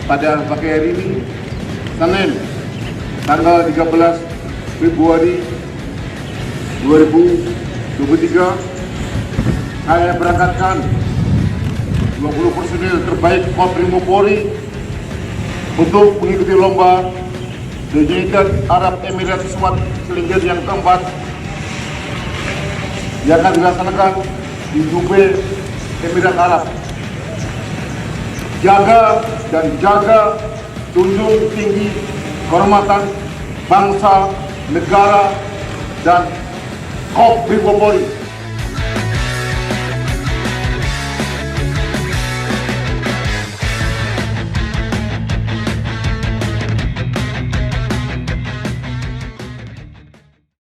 pada pagi hari ini, Senin, tanggal 13 Februari 2023, saya berangkatkan 20 personil terbaik Makobrimob Polri untuk mengikuti lomba The United Arab Emirates SWAT Challenger yang keempat yang akan dilaksanakan di Dubai, Emirat Arab. Jaga junjung tinggi kehormatan bangsa, negara, dan Makobrimob Polri.